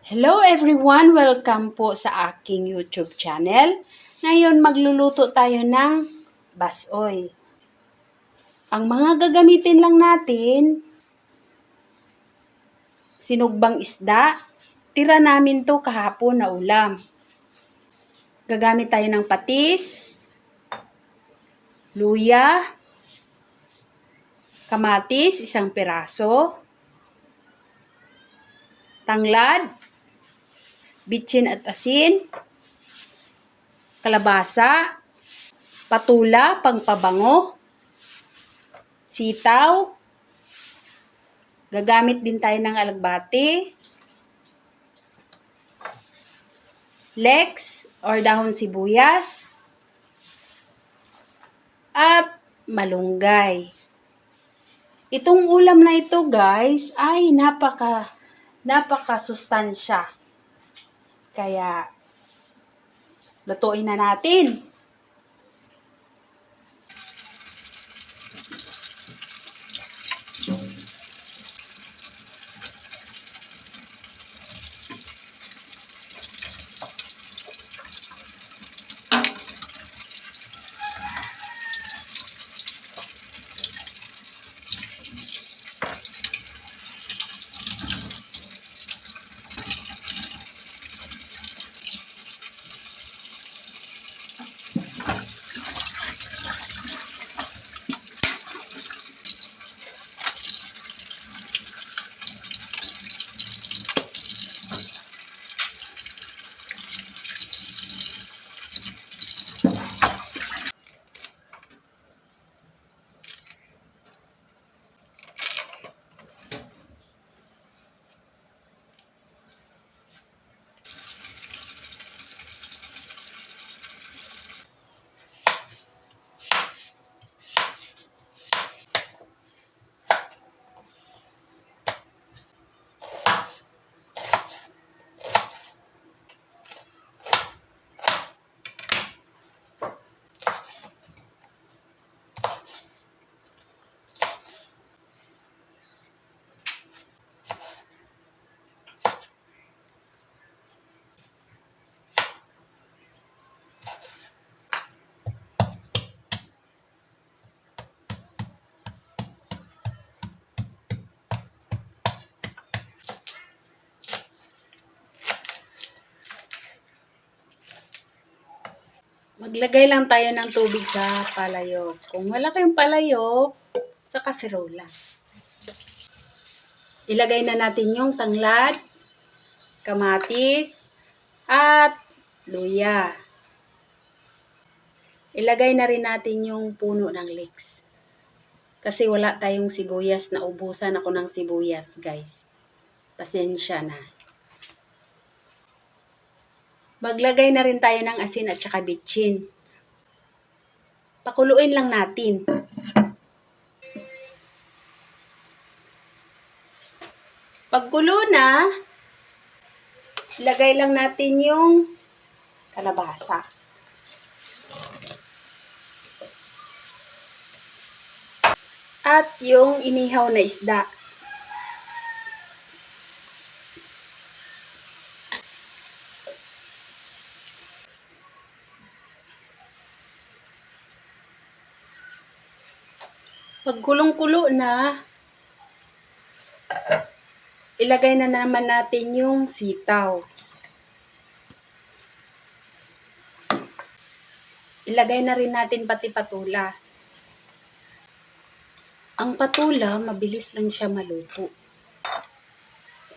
Hello everyone! Welcome po sa aking YouTube channel. Ngayon magluluto tayo ng basoy. Ang mga gagamitin lang natin, sinugbang isda. Tira namin to kahapon na ulam. Gagamit tayo ng patis, luya, kamatis, 1 piraso, tanglad, bitsin at asin, kalabasa, patula, pangpabango, sitaw, gagamit din tayo ng alagbati, leeks or dahon sibuyas, at malunggay. Itong ulam na ito guys ay napaka-sustansya. Kaya lutuin na natin. Maglagay lang tayo ng tubig sa palayok. Kung wala kayong palayok, sa kaserola. Ilagay na natin yung tanglad, kamatis, at luya. Ilagay na rin natin yung puno ng leeks. Kasi wala tayong sibuyas, naubusan ako ng sibuyas, guys. Pasensya na. Maglagay na rin tayo ng asin at saka bitsin. Pakuluin lang natin. Pagkulo na, ilagay lang natin yung kalabasa. At yung inihaw na isda. Pag kulong-kulo na, ilagay na naman natin yung sitaw. Ilagay na rin natin pati patula. Ang patula, mabilis lang siya maluto.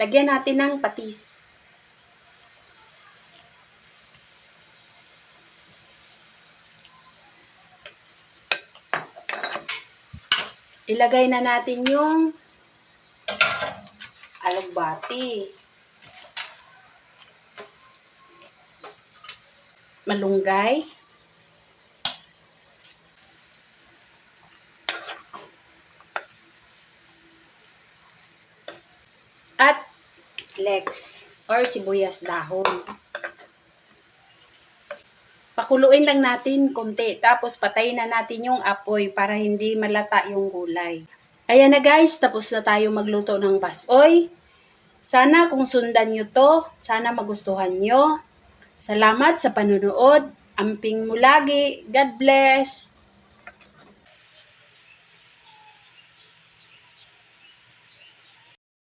Lagyan natin ng patis. Ilagay na natin yung alagbati, malunggay, at leeks or sibuyas dahon. Pakuluin lang natin konti, tapos patayin na natin yung apoy para hindi malata yung gulay. Ayan na guys, tapos na tayo magluto ng basoy. Sana kung sundan nyo to, sana magustuhan nyo. Salamat sa panunood. Amping mo lagi. God bless.